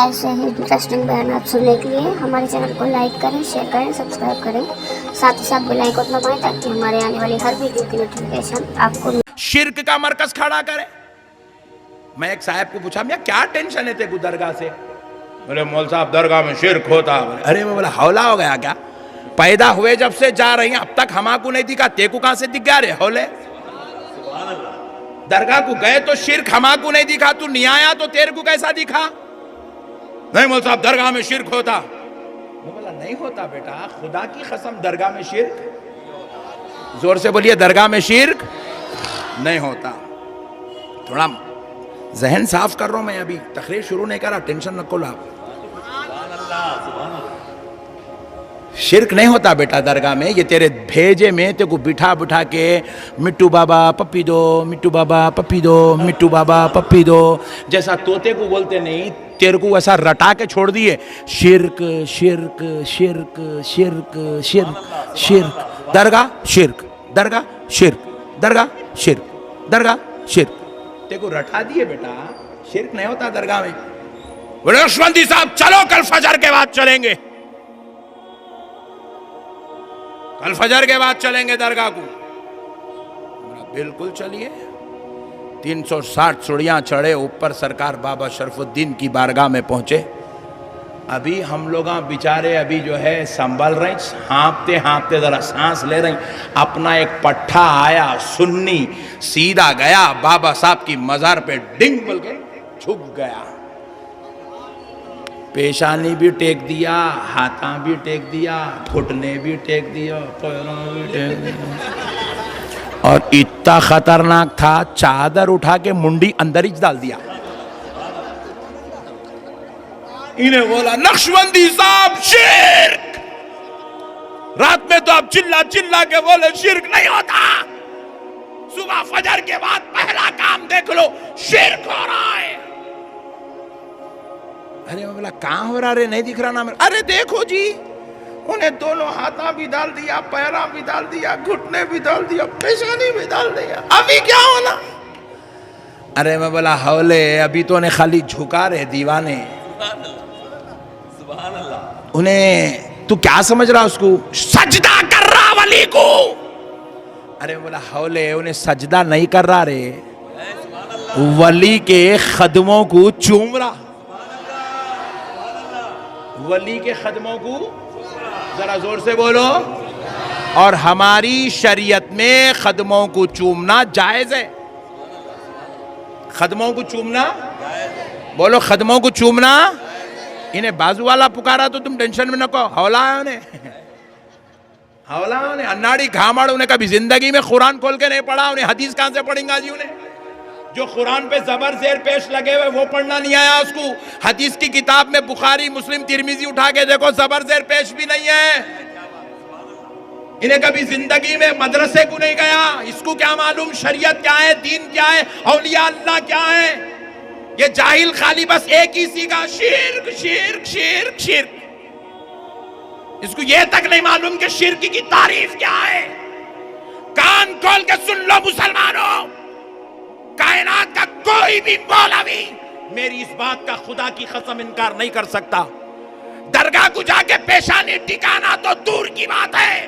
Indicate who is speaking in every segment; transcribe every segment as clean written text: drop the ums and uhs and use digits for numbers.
Speaker 1: ایسے ہی انٹرسٹنگ بیانات سننے کے لیے ہمارے چینل کو لائک کریں، شیئر کریں، سبسکرائب کریں، ساتھ ہی ساتھ بیل آئیکن کو دبائیں تاکہ ہمارے آنے والی ہر ویڈیو کی نوٹیفیکیشن آپ کو
Speaker 2: شرک کا مرکز کھڑا کرے۔ میں ایک صاحب کو پوچھا میاں کیا ٹینشن ہے تیرے درگاہ سے؟ بولے مول صاحب درگاہ میں شرک ہوتا۔ ارے میں بولا حولا ہو گیا کیا؟ پیدا ہوئے جب سے جا رہی ہیں اب تک ہما کو نہیں دکھا، تے کو کہاں سے دکھ گیا رے حولے؟ درگاہ کو گئے تو شرک ہما کو نہیں دکھا، تو نہیں آیا تو تیرے کو کیسا دکھا؟ نہیں مول صاحب درگاہ میں شرک ہوتا۔ میں بولا نہیں ہوتا بیٹا، خدا کی قسم درگاہ میں شرک، زور سے بولیے درگاہ میں شرک نہیں ہوتا۔ تھوڑا ذہن صاف کر رہا ہوں میں، ابھی تقریر شروع نہیں کرا، ٹینشن نہ لو۔ شرک نہیں ہوتا بیٹا درگاہ میں، یہ تیرے بھیجے میں تے کو بٹھا بٹھا کے مٹو بابا پپی دو، مٹو بابا پپی دو، مٹو بابا پپی دو، جیسا طوطے کو بولتے نہیں تیرے کو ویسا رٹا کے چھوڑ دیے۔ شرک شرک شرک شرک شرک شرک، درگاہ شرک، درگاہ شرک، درگاہ شرک، درگاہ شرک، تے کو رٹا دیے بیٹا۔ شرک نہیں ہوتا درگاہ میں۔ بولے نقشبندی صاحب چلو کل فجر کے بعد چلیں گے، کل فجر کے بعد چلیں گے درگاہ کو۔ بالکل چلیے۔ 360 سڑیاں چڑھے اوپر، سرکار بابا شرف الدین کی بارگاہ میں پہنچے۔ ابھی ہم لوگاں بیچارے ابھی جو ہے سنبھل رہے ہیں، ہانپتے ہانپتے ذرا سانس لے رہے ہیں۔ اپنا ایک پٹھا آیا سنی، سیدھا گیا بابا صاحب کی مزار پہ ڈنگ بول کے چھپ گیا۔ پیشانی بھی ٹیک دیا، ہاتھاں بھی ٹیک دیا، گھٹنے بھی ٹیک دیا، پیروں بھی ٹیک دیا، اور اتنا خطرناک تھا چادر اٹھا کے منڈی اندر ہی ڈال دیا۔ انہیں بولا نقشبندی صاحب شرک، رات میں تو آپ چلا چلا کے بولے شرک نہیں ہوتا، صبح فجر کے بعد پہلا کام دیکھ لو شرک ہو رہا ہے۔ ارے میں بولا کہاں ہو رہا رے، نہیں دکھ رہا نا میرے۔ ارے دیکھو جی، انہیں دونوں ہاتھاں بھی ڈال دیا، پیراں بھی ڈال دیا، گھٹنے بھی ڈال دیا، پیشانی بھی ڈال دیا، ابھی کیا ہونا؟ ارے میں بولا حولے، ابھی تو انہیں خالی جھکا رہے دیوانے۔ انہیں تو کیا سمجھ رہا اس کو؟ سجدہ کر رہا ولی کو۔ ارے بولا حولے، انہیں سجدہ نہیں کر رہا رے، ولی کے قدموں کو چوم رہا، ولی کے قدموں کو، ذرا زور سے بولو۔ اور ہماری شریعت میں قدموں کو چومنا جائز ہے، قدموں کو چومنا، بولو قدموں کو چومنا۔ انہیں بازو والا پکارا تو تم ٹینشن میں نہ کہو، حولا ہے انہیں، حولا ہے انہیں، اناڑی گھامڑ، انہیں کبھی زندگی میں قرآن کھول کے نہیں پڑھا، انہیں حدیث کہاں سے پڑھیں گا جی؟ انہیں جو قرآن پہ زبر زیر پیش لگے ہوئے وہ پڑھنا نہیں آیا اس کو۔ حدیث کی کتاب میں بخاری مسلم ترمذی اٹھا کے دیکھو، زبر زیر پیش بھی نہیں ہے۔ انہیں کبھی زندگی میں مدرسے کو نہیں گیا، اس کو کیا معلوم شریعت کیا ہے، دین کیا ہے، اولیاء اللہ کیا ہے؟ یہ جاہل خالی بس ایک ہی سیکھا، شرک شرک شرک شرک، اس کو یہ تک نہیں معلوم کہ شرک کی تعریف کیا ہے۔ کان کھول کے سن لو مسلمانوں، کائنات کا کوئی بھی مولوی میری اس بات کا خدا کی قسم انکار نہیں کر سکتا۔ درگاہ کو جا کے پیشانی ٹکانا تو دور کی بات ہے،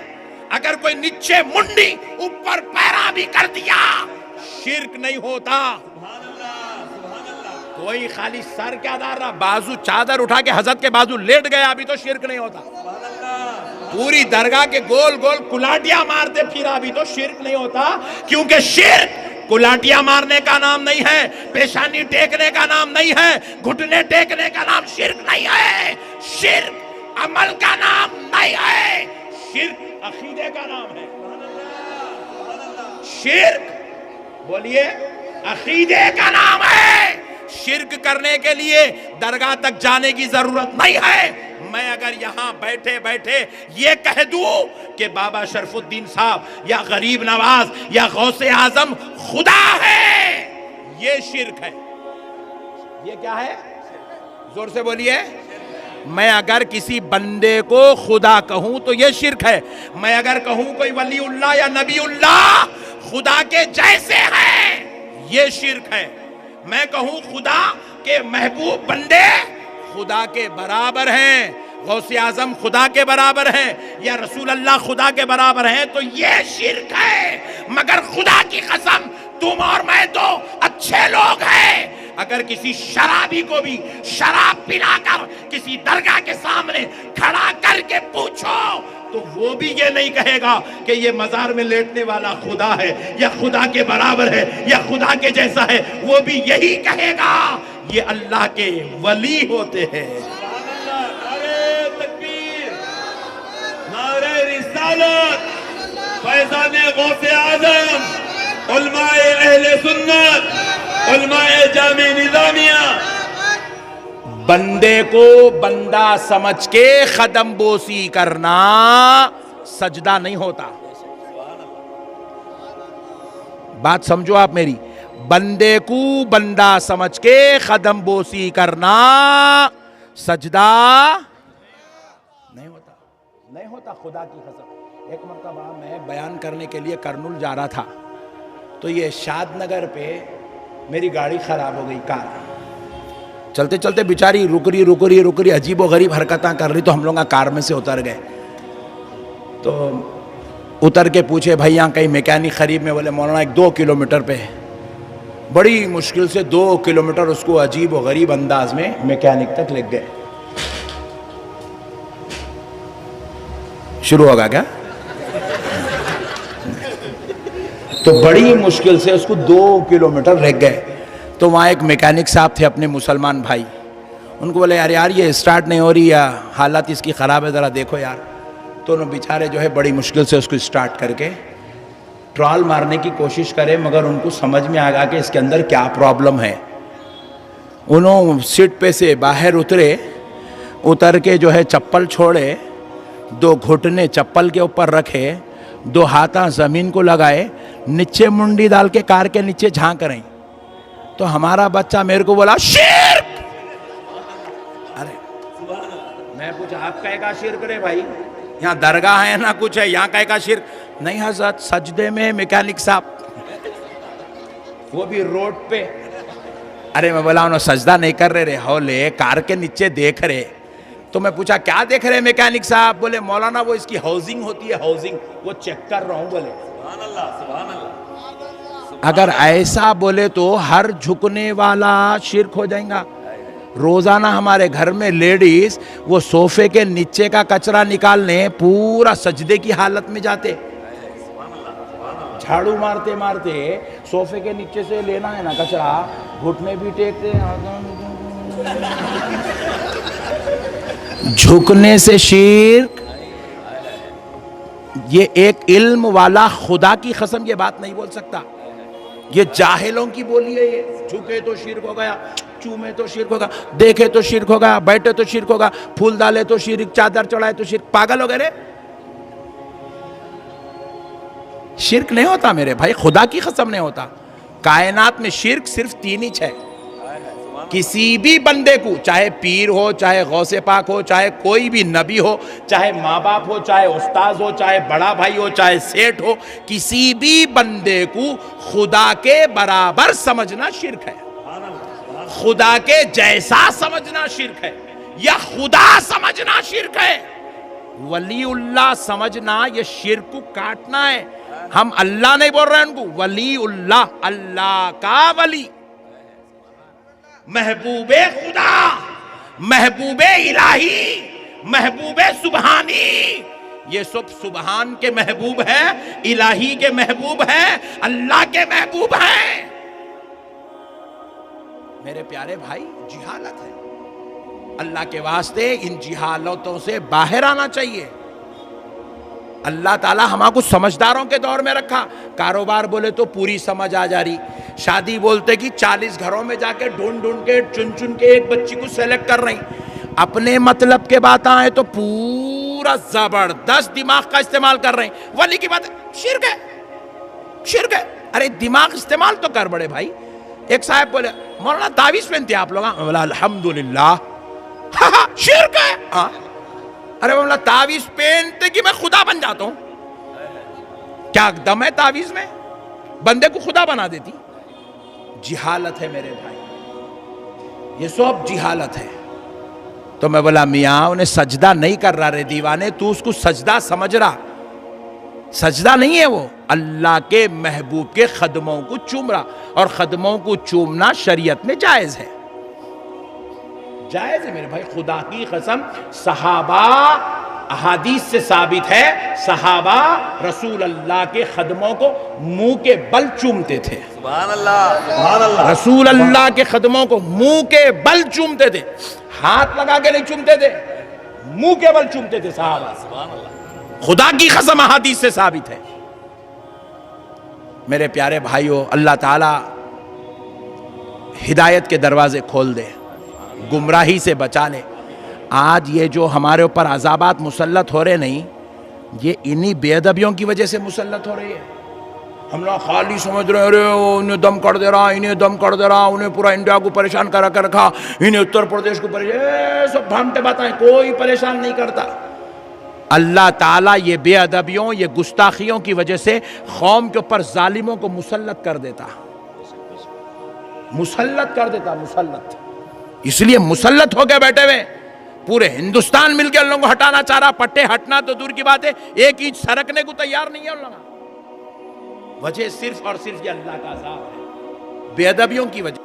Speaker 2: اگر کوئی نیچے منڈی اوپر پیرا بھی کر دیا شرک نہیں ہوتا۔ کوئی خالی سر کیا دار رہا، بازو چادر اٹھا کے حضرت کے بازو لیٹ گیا، ابھی تو شرک نہیں ہوتا۔ پوری درگاہ کے گول گول کلاٹیاں مارتے پھرا، ابھی تو شرک نہیں ہوتا، کیونکہ شرک کلاٹیاں مارنے کا نام نہیں ہے، پیشانی ٹیکنے کا نام نہیں ہے، گھٹنے ٹیکنے کا نام شرک نہیں ہے، شرک عمل کا نام نہیں ہے، شرک عقیدے کا نام ہے۔ شرک بولیے عقیدے کا نام ہے۔ شرک کرنے کے لیے درگاہ تک جانے کی ضرورت نہیں ہے۔ میں اگر یہاں بیٹھے بیٹھے یہ کہہ دوں کہ بابا شرف الدین صاحب یا غریب نواز یا غوث اعظم خدا ہے، یہ شرک ہے۔ یہ کیا ہے؟ زور سے بولیے۔ میں اگر کسی بندے کو خدا کہوں تو یہ شرک ہے۔ میں اگر کہوں کوئی ولی اللہ یا نبی اللہ خدا کے جیسے ہے، یہ شرک ہے۔ میں کہوں خدا کے محبوب بندے خدا کے برابر ہیں، غوث اعظم خدا کے برابر ہیں، یا رسول اللہ خدا کے برابر ہیں، تو یہ شرک ہے۔ مگر خدا کی قسم تم اور میں تو اچھے لوگ ہیں، اگر کسی شرابی کو بھی شراب پلا کر کسی درگاہ کے سامنے کھڑا کر کے پوچھو تو وہ بھی یہ نہیں کہے گا کہ یہ مزار میں لیٹنے والا خدا ہے یا خدا کے برابر ہے یا خدا کے جیسا ہے، وہ بھی یہی کہے گا یہ اللہ کے ولی ہوتے ہیں۔
Speaker 3: نعرہ تکبیر، نعرہ رسالت، فیضان غوث اعظم، علماء اہل سنت، علماء جامع نظامیہ۔
Speaker 2: بندے کو بندہ سمجھ کے قدم بوسی کرنا سجدہ نہیں ہوتا۔ بات سمجھو آپ میری، بندے کو بندہ سمجھ کے قدم بوسی کرنا سجدہ نہیں ہوتا، نہیں ہوتا خدا کی قسم۔ ایک مرتبہ میں بیان کرنے کے لیے کرنول جا رہا تھا، تو یہ شاد نگر پہ میری گاڑی خراب ہو گئی، کار چلتے چلتے بیچاری رک رہی عجیب و غریب حرکتاں کر رہی، تو ہم لوگ کار میں سے اتر گئے، تو اتر کے پوچھے بھائی یہاں کہیں میکینک قریب میں؟ بولے مولانا 2 کلومیٹر پہ۔ بڑی مشکل سے 2 کلومیٹر اس کو عجیب و غریب انداز میں میکینک تک لے گئے۔ شروع ہوگا کیا؟ تو بڑی مشکل سے اس کو 2 کلومیٹر لے گئے، تو وہاں ایک میکینک صاحب تھے اپنے مسلمان بھائی، ان کو بولے یار یہ اسٹارٹ نہیں ہو رہی، یا حالت اس کی خراب ہے، ذرا دیکھو یار۔ تو انہوں بیچارے جو ہے بڑی مشکل سے اس کو اسٹارٹ کر کے ٹرال مارنے کی کوشش کرے، مگر ان کو سمجھ میں آ گیا کہ اس کے اندر کیا پرابلم ہے۔ انہوں سیٹ پہ سے باہر اتر کے جو ہے چپل چھوڑے، 2 گھٹنے چپل کے اوپر رکھے، 2 ہاتھاں زمین کو لگائے، نیچے منڈی ڈال کے کار کے نیچے جھانک رہے ہیں۔ تو ہمارا بچہ میرے کو بولا شرک۔ ارے میں پوچھا آپ کہے گا شرک رے بھائی؟ یہاں درگاہ ہے نہ کچھ ہے، یہاں کہے گا شرک؟ نہیں حضرت، سجدے میں میکینک صاحب، وہ بھی روڈ پہ۔ ارے میں بولا انہوں سجدہ نہیں کر رہے ہولے، کار کے نیچے دیکھ رہے۔ تو میں پوچھا کیا دیکھ رہے میکینک صاحب؟ بولے مولانا وہ اس کی ہاؤسنگ ہوتی ہے، ہاؤسنگ وہ چیک کر رہا ہوں۔ بولے
Speaker 3: سبحان اللہ، سبحان اللہ۔
Speaker 2: اگر ایسا بولے تو ہر جھکنے والا شرک ہو جائیں گا۔ روزانہ ہمارے گھر میں لیڈیز وہ صوفے کے نیچے کا کچرا نکالنے پورا سجدے کی حالت میں جاتے، جھاڑو مارتے مارتے صوفے کے نیچے سے لینا ہے نا کچرا، گھٹنے بھی ٹیکتے ہیں۔ جھکنے سے شرک، یہ ایک علم والا خدا کی قسم یہ بات نہیں بول سکتا، یہ جاہلوں کی بولی ہے۔ یہ جھکے تو شرک ہو گیا، چومے تو شرک ہوگا، دیکھے تو شرک ہوگا، بیٹھے تو شرک ہوگا، پھول ڈالے تو شرک، چادر چڑھائے تو شرک۔ پاگل ہو گئے رے؟ شرک نہیں ہوتا میرے بھائی، خدا کی قسم نہیں ہوتا۔ کائنات میں شرک صرف 3 ہی ہے۔ کسی بھی بندے کو، چاہے پیر ہو، چاہے غوث پاک ہو، چاہے کوئی بھی نبی ہو، چاہے ماں باپ ہو، چاہے استاذ ہو، چاہے بڑا بھائی ہو، چاہے سیٹ ہو، کسی بھی بندے کو خدا کے برابر سمجھنا شرک ہے، خدا کے جیسا سمجھنا شرک ہے، یا خدا سمجھنا شرک ہے۔ ولی اللہ سمجھنا یہ شرک کو کاٹنا ہے۔ ہم اللہ نہیں بول رہے ہیں ان کو، ولی اللہ، اللہ کا ولی، محبوب خدا، محبوب الہی، محبوب سبحانی، یہ سب سبحان کے محبوب ہے، الہی کے محبوب ہے، اللہ کے محبوب ہیں۔ میرے پیارے بھائی، جہالت ہے، اللہ کے واسطے ان جہالتوں سے باہر آنا چاہیے۔ اللہ تعالیٰ ہمارا کچھ سمجھداروں کے دور میں رکھا، کاروبار بولے تو پوری سمجھ آ جا رہی، شادی بولتے کہ 40 گھروں میں جا کے ڈھونڈ کے چن کے ایک بچی کو سیلیکٹ کر رہی، اپنے مطلب کے بات آئے تو پورا زبردست دماغ کا استعمال کر رہے ہیں۔ ولی کی بات شرک ہے، شرک ہے۔ ارے دماغ استعمال تو کر بڑے بھائی۔ ایک صاحب بولے مولانا تعویذ پہنتے ہیں آپ لوگ؟ بولا الحمدللہ، شرک ہے۔ ارے مولانا تعویذ پہنتے کہ میں خدا بن جاتا ہوں؟ کیا دم ہے تعویذ میں؟ بندے کو خدا بنا دیتی۔ جہالت ہے میرے بھائی، یہ سب جہالت ہے۔ تو میں بولا میاں انہیں سجدہ نہیں کر رہا رے دیوانے، تو اس کو سجدہ سمجھ رہا، سجدہ نہیں ہے وہ، اللہ کے محبوب کے قدموں کو چوم رہا، اور قدموں کو چومنا شریعت میں جائز ہے، جائز ہے میرے بھائی، خدا کی قسم صحابہ، احادیث سے ثابت ہے صحابہ رسول اللہ کے قدموں کو منہ کے بل چومتے تھے،
Speaker 3: سبحان اللہ سبحان اللہ.
Speaker 2: رسول اللہ کے قدموں کو منہ کے بل چومتے تھے، ہاتھ لگا کے نہیں چومتے تھے، منہ کے بل چومتے تھے صحابہ،
Speaker 3: سبحان اللہ.
Speaker 2: خدا کی قسم احادیث سے ثابت ہے. میرے پیارے بھائیوں، اللہ تعالی ہدایت کے دروازے کھول دے، گمراہی سے بچا لے. آج یہ جو ہمارے اوپر عذابات مسلط ہو رہے نہیں، یہ انہی بے ادبیوں کی وجہ سے مسلط ہو رہی ہے. ہم لوگ خالی سمجھ رہے ارے انہیں دم کر دے رہا، انہیں دم کر دے رہا، انہیں پورا انڈیا کو پریشان کرا کر رکھا، انہیں اتر پردیش کو پریشان، سب بھانٹے باتیں، کوئی پریشان نہیں کرتا. اللہ تعالیٰ یہ بے ادبیوں، یہ گستاخیوں کی وجہ سے قوم کے اوپر ظالموں کو مسلط کر دیتا، مسلط کر دیتا، مسلط. اس لیے مسلط ہو کے بیٹھے ہوئے پورے ہندوستان مل کے ان لوگوں کو ہٹانا چاہ رہا. پٹے ہٹنا تو دور کی بات ہے، ایک انچ سرکنے کو تیار نہیں ہے ان لوگوں. وجہ صرف اور صرف یہ اللہ کا عذاب ہے، بے ادبیوں کی وجہ.